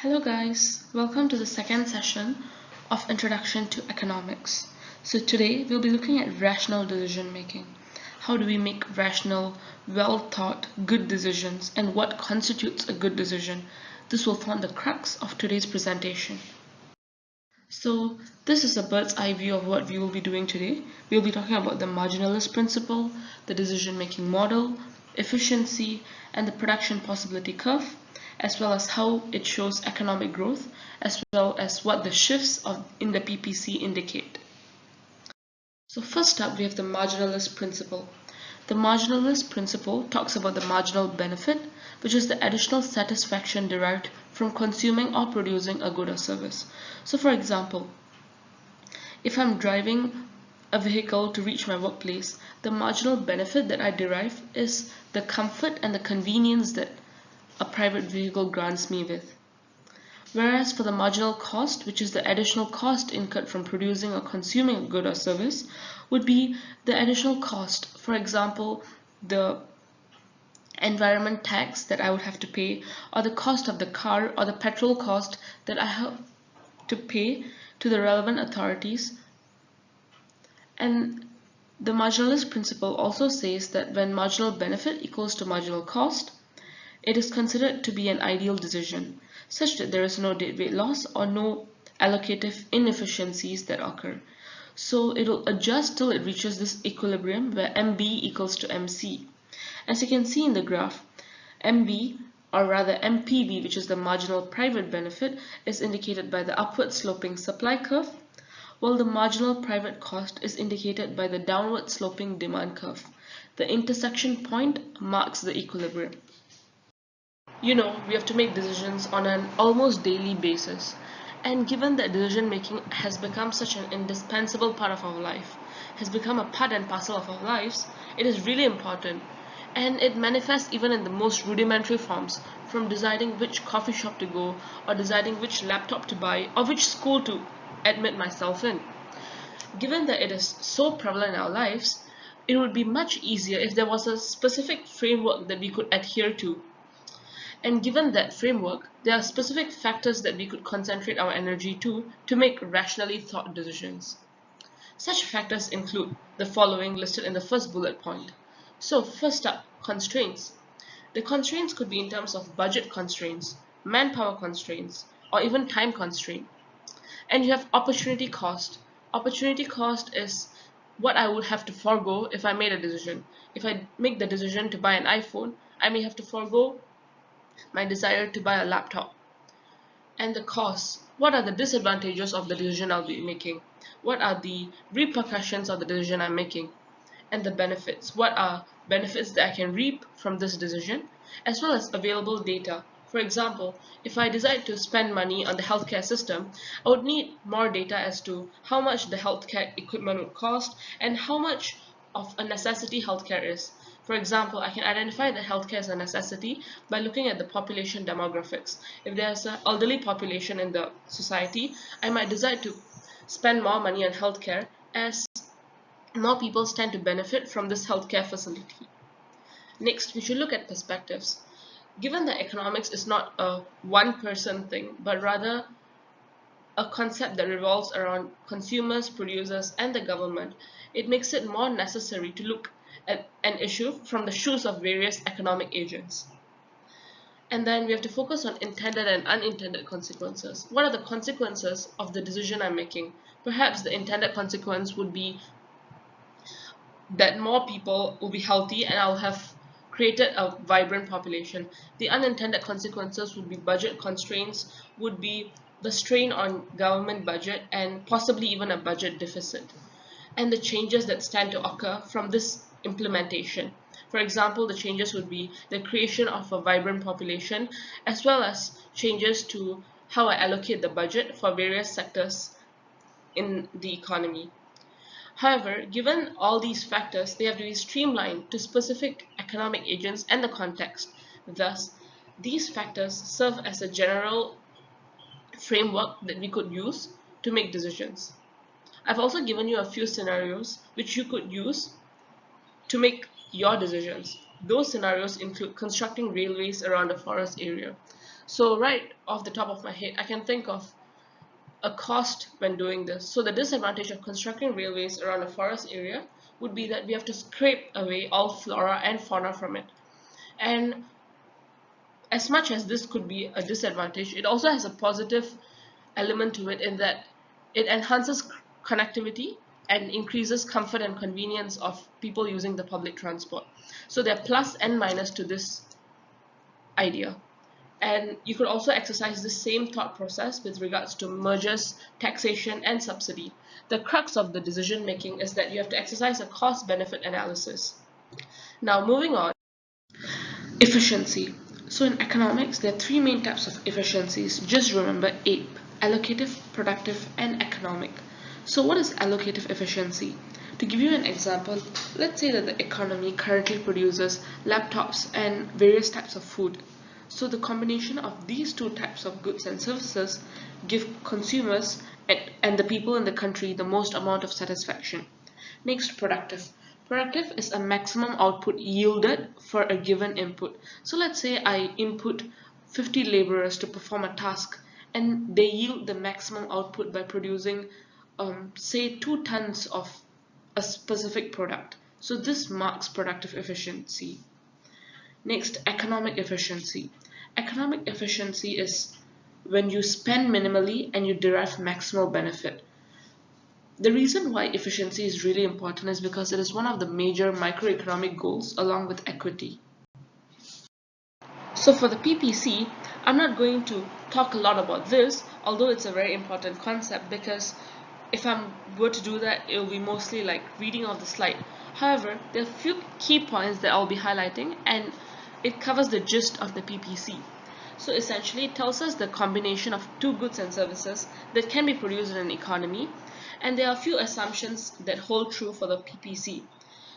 Hello guys, welcome to the second session of Introduction to Economics. So today we'll be looking at rational decision making. How do we make rational, well thought, good decisions, and what constitutes a good decision? This will form the crux of today's presentation. So this is a bird's eye view of what we will be doing today. We'll be talking about the marginalist principle, the decision making model, efficiency, and the production possibility curve, as well as how it shows economic growth, as well as what the shifts in the PPC indicate. So first up, we have the marginalist principle. The marginalist principle talks about the marginal benefit, which is the additional satisfaction derived from consuming or producing a good or service. So for example, if I'm driving a vehicle to reach my workplace, the marginal benefit that I derive is the comfort and the convenience that a private vehicle grants me with. Whereas for the marginal cost, which is the additional cost incurred from producing or consuming a good or service, would be the additional cost. For example, the environment tax that I would have to pay, or the cost of the car, or the petrol cost that I have to pay to the relevant authorities. And the marginalist principle also says that when marginal benefit equals to marginal cost, it is considered to be an ideal decision, such that there is no deadweight loss or no allocative inefficiencies that occur. So it will adjust till it reaches this equilibrium where MB equals to MC. As you can see in the graph, MB, or rather MPB, which is the marginal private benefit, is indicated by the upward sloping supply curve, while the marginal private cost is indicated by the downward sloping demand curve. The intersection point marks the equilibrium. We have to make decisions on an almost daily basis. And given that decision making has become such an indispensable part of our life, has become a part and parcel of our lives, it is really important. And it manifests even in the most rudimentary forms, from deciding which coffee shop to go, or deciding which laptop to buy, or which school to admit myself in. Given that it is so prevalent in our lives, it would be much easier if there was a specific framework that we could adhere to. And given that framework, there are specific factors that we could concentrate our energy to make rationally thought decisions. Such factors include the following listed in the first bullet point. So first up, constraints. The constraints could be in terms of budget constraints, manpower constraints, or even time constraint. And you have opportunity cost. Opportunity cost is what I would have to forego if I made a decision. If I make the decision to buy an iPhone, I may have to forego my desire to buy a laptop. And the costs. What are the disadvantages of the decision I'll be making? What are the repercussions of the decision I'm making? And the benefits. What are benefits that I can reap from this decision, as well as available data. For example, if I decide to spend money on the healthcare system, I would need more data as to how much the healthcare equipment would cost and how much of a necessity healthcare is. For example, I can identify that healthcare is a necessity by looking at the population demographics. If there's an elderly population in the society, I might decide to spend more money on healthcare as more people stand to benefit from this healthcare facility. Next, we should look at perspectives. Given that economics is not a one-person thing, but rather a concept that revolves around consumers, producers, and the government, it makes it more necessary to look at an issue from the shoes of various economic agents. And then we have to focus on intended and unintended consequences. What are the consequences of the decision I'm making? Perhaps the intended consequence would be that more people will be healthy and I'll have created a vibrant population. The unintended consequences would be budget constraints, would be the strain on government budget, and possibly even a budget deficit. And the changes that stand to occur from this implementation. For example, the changes would be the creation of a vibrant population, as well as changes to how I allocate the budget for various sectors in the economy. However, given all these factors, they have to be streamlined to specific economic agents and the context. Thus, these factors serve as a general framework that we could use to make decisions. I've also given you a few scenarios which you could use to make your decisions. Those scenarios include constructing railways around a forest area. So right off the top of my head, I can think of a cost when doing this. So the disadvantage of constructing railways around a forest area would be that we have to scrape away all flora and fauna from it. And as much as this could be a disadvantage, it also has a positive element to it in that it enhances connectivity and increases comfort and convenience of people using the public transport. So there are plus and minus to this idea. And you could also exercise the same thought process with regards to mergers, taxation, and subsidy. The crux of the decision making is that you have to exercise a cost-benefit analysis. Now, moving on, efficiency. So in economics, there are three main types of efficiencies. Just remember APE: allocative, productive, and economic. So what is allocative efficiency? To give you an example, let's say that the economy currently produces laptops and various types of food. So the combination of these two types of goods and services give consumers and the people in the country the most amount of satisfaction. Next, productive. Productive is a maximum output yielded for a given input. So let's say I input 50 laborers to perform a task and they yield the maximum output by producing say 2 tons of a specific product. So this marks productive efficiency. Next, economic efficiency. Economic efficiency is when you spend minimally and you derive maximal benefit. The reason why efficiency is really important is because it is one of the major microeconomic goals along with equity. So for the PPC, I'm not going to talk a lot about this, although it's a very important concept, because if I'm were to do that, it will be mostly like reading off the slide. However, there are a few key points that I'll be highlighting, and it covers the gist of the PPC. So essentially, it tells us the combination of two goods and services that can be produced in an economy, and there are a few assumptions that hold true for the PPC.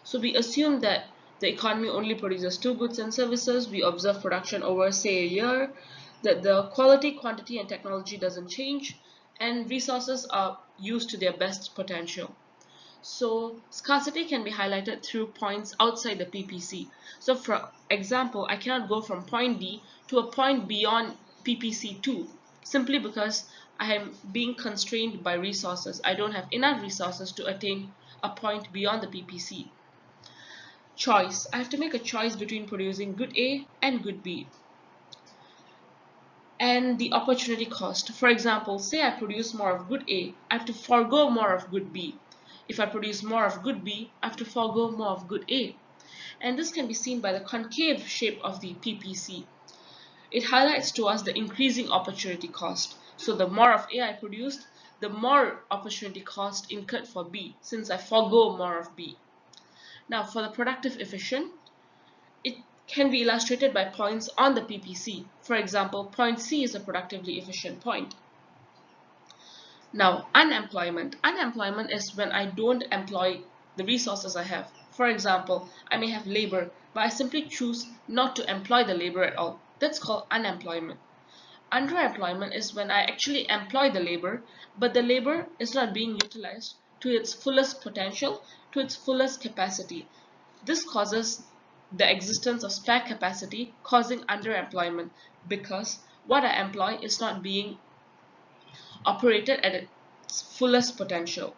So we assume that the economy only produces two goods and services. We observe production over, say, a year, that the quality, quantity, and technology doesn't change, and resources are used to their best potential. So scarcity can be highlighted through points outside the PPC. So for example, I cannot go from point D to a point beyond PPC2 simply because I am being constrained by resources. I don't have enough resources to attain a point beyond the PPC. Choice. I have to make a choice between producing good A and good B. And the opportunity cost. For example, say I produce more of good A, I have to forego more of good B. If I produce more of good B, I have to forego more of good A. And this can be seen by the concave shape of the PPC. It highlights to us the increasing opportunity cost. So the more of A I produced, the more opportunity cost incurred for B, since I forego more of B. Now for the productive efficient, it can be illustrated by points on the PPC. For example, point C is a productively efficient point. Now, unemployment. Unemployment is when I don't employ the resources I have. For example, I may have labor, but I simply choose not to employ the labor at all. That's called unemployment. Underemployment is when I actually employ the labor, but the labor is not being utilized to its fullest potential, to its fullest capacity. This causes the existence of spare capacity, causing underemployment because what I employ is not being operated at its fullest potential.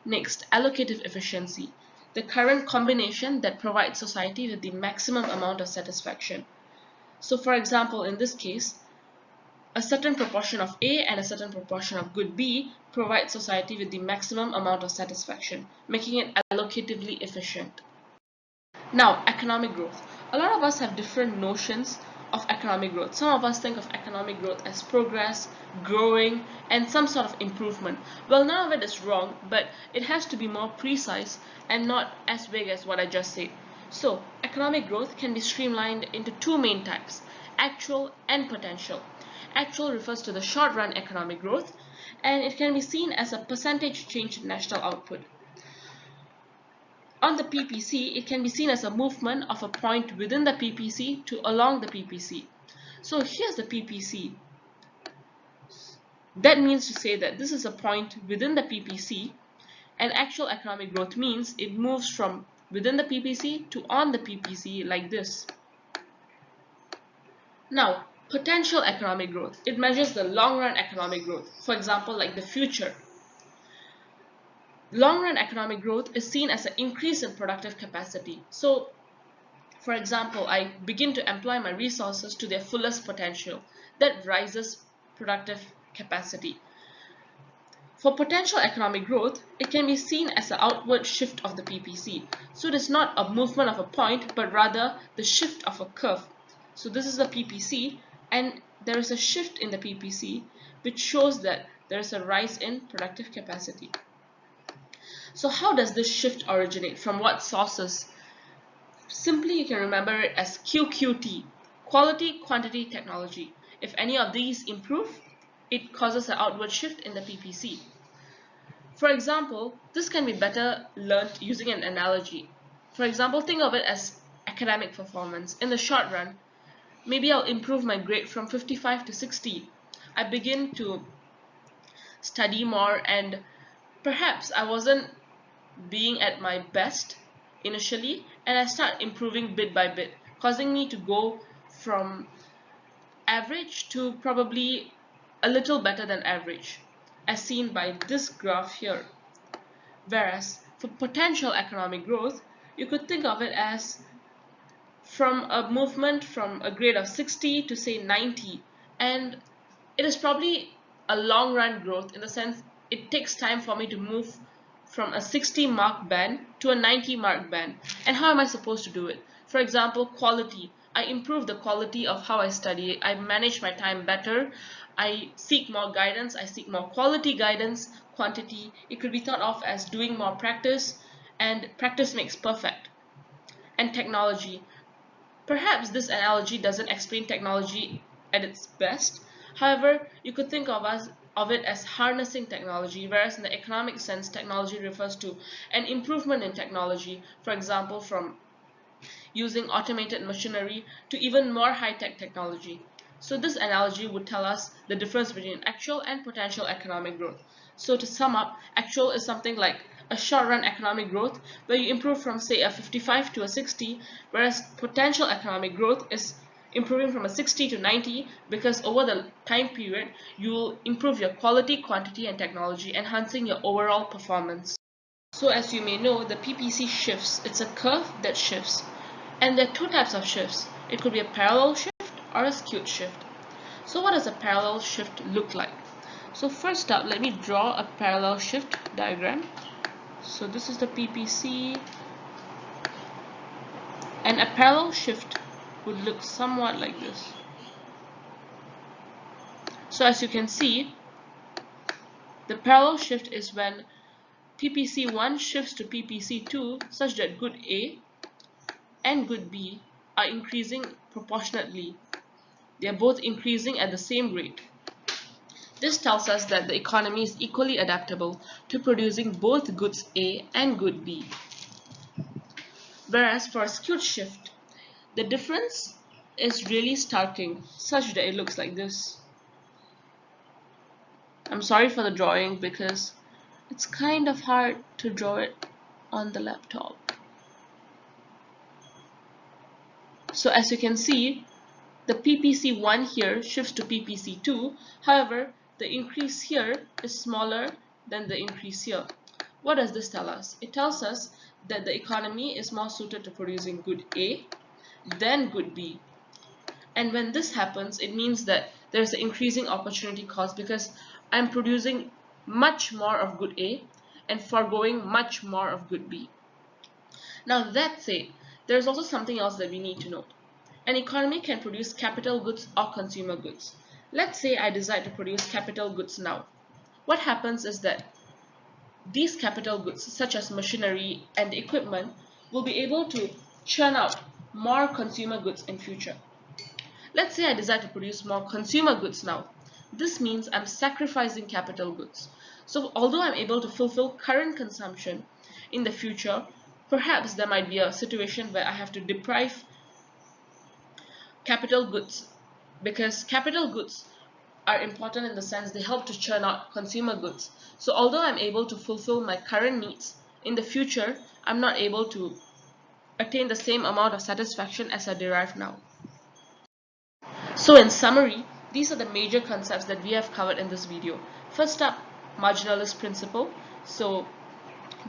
Next, allocative efficiency, the current combination that provides society with the maximum amount of satisfaction. So for example, in this case, a certain proportion of A and a certain proportion of good B provide society with the maximum amount of satisfaction, making it allocatively efficient. Now, economic growth. A lot of us have different notions of economic growth. Some of us think of economic growth as progress, growing, and some sort of improvement. Well, none of it is wrong, but it has to be more precise and not as vague as what I just said. So, economic growth can be streamlined into two main types: actual and potential. Actual refers to the short-run economic growth, and it can be seen as a percentage change in national output. On the PPC, it can be seen as a movement of a point within the PPC to along the PPC. So here's the PPC. That means to say that this is a point within the PPC, and actual economic growth means it moves from within the PPC to on the PPC like this. Now, Potential economic growth. It measures the long-run economic growth. For example, like the future. Long-run economic growth is seen as an increase in productive capacity. So, for example, I begin to employ my resources to their fullest potential. That rises productive capacity. For potential economic growth, it can be seen as an outward shift of the PPC. So it is not a movement of a point, but rather the shift of a curve. So this is the PPC, and there is a shift in the PPC, which shows that there is a rise in productive capacity. So how does this shift originate? From what sources? Simply, you can remember it as QQT, quality, quantity, technology. If any of these improve, it causes an outward shift in the PPC. For example, this can be better learned using an analogy. For example, think of it as academic performance. In the short run, maybe I'll improve my grade from 55 to 60. I begin to study more, and perhaps I wasn't being at my best initially, and I start improving bit by bit, causing me to go from average to probably a little better than average, as seen by this graph here. Whereas for potential economic growth, you could think of it as from a movement from a grade of 60 to say 90, and it is probably a long run growth in the sense it takes time for me to move from a 60 mark band to a 90 mark band. And how am I supposed to do it? For example, quality. I improve the quality of how I study. I manage my time better. I seek more guidance. I seek more quality guidance. Quantity, it could be thought of as doing more practice, and practice makes perfect. And technology. Perhaps this analogy doesn't explain technology at its best. However, you could think of it as harnessing technology, whereas in the economic sense, technology refers to an improvement in technology, for example, from using automated machinery to even more high-tech technology. So this analogy would tell us the difference between actual and potential economic growth. So to sum up, actual is something like a short-run economic growth where you improve from say a 55 to a 60, whereas potential economic growth is improving from a 60 to 90 because over the time period you will improve your quality, quantity, and technology, enhancing your overall performance. So as you may know, the PPC shifts. It's a curve that shifts. And there are two types of shifts. It could be a parallel shift or a skewed shift. So what does a parallel shift look like? So first up, let me draw a parallel shift diagram. So this is the PPC, and a parallel shift would look somewhat like this. So as you can see, the parallel shift is when PPC1 shifts to PPC2 such that good A and good B are increasing proportionately. They are both increasing at the same rate. This tells us that the economy is equally adaptable to producing both goods A and good B. Whereas for a skewed shift, the difference is really starking such that it looks like this. I'm sorry for the drawing because it's kind of hard to draw it on the laptop. So as you can see, the PPC1 here shifts to PPC2. However, the increase here is smaller than the increase here. What does this tell us? It tells us that the economy is more suited to producing good A than good B. And when this happens, it means that there's an increasing opportunity cost because I'm producing much more of good A and foregoing much more of good B. Now that said, there's also something else that we need to note. An economy can produce capital goods or consumer goods. Let's say I decide to produce capital goods now. What happens is that these capital goods, such as machinery and equipment, will be able to churn out more consumer goods in future. Let's say I decide to produce more consumer goods now. This means I'm sacrificing capital goods. So although I'm able to fulfill current consumption in the future, perhaps there might be a situation where I have to deprive capital goods, because capital goods are important in the sense they help to churn out consumer goods. So although I'm able to fulfill my current needs, in the future I'm not able to attain the same amount of satisfaction as I derive now. So in summary, these are the major concepts that we have covered in this video. First up, marginalist principle. So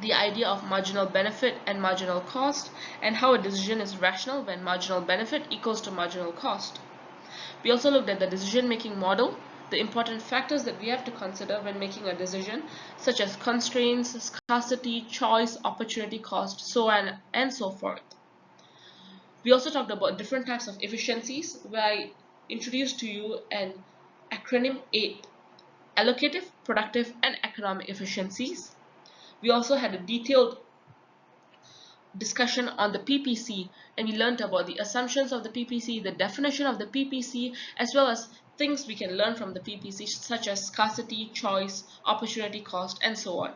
the idea of marginal benefit and marginal cost, and how a decision is rational when marginal benefit equals to marginal cost. We also looked at the decision-making model, the important factors that we have to consider when making a decision, such as constraints, scarcity, choice, opportunity cost, so on and so forth. We also talked about different types of efficiencies, where I introduced to you an acronym 8: allocative, productive, and economic efficiencies. We also had a detailed discussion on the PPC, and we learned about the assumptions of the PPC, the definition of the PPC, as well as things we can learn from the PPC, such as scarcity, choice, opportunity cost, and so on.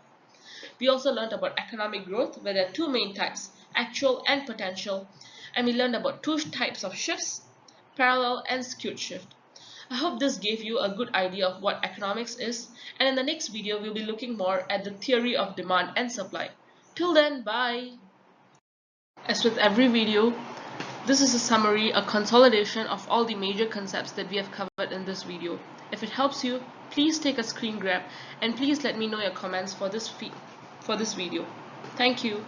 We also learned about economic growth, where there are two main types, actual and potential, and we learned about two types of shifts, parallel and skewed shift. I hope this gave you a good idea of what economics is, and in the next video we'll be looking more at the theory of demand and supply. Till then, bye! As with every video, this is a summary, a consolidation of all the major concepts that we have covered in this video. If it helps you, please take a screen grab and please let me know your comments for this video. Thank you.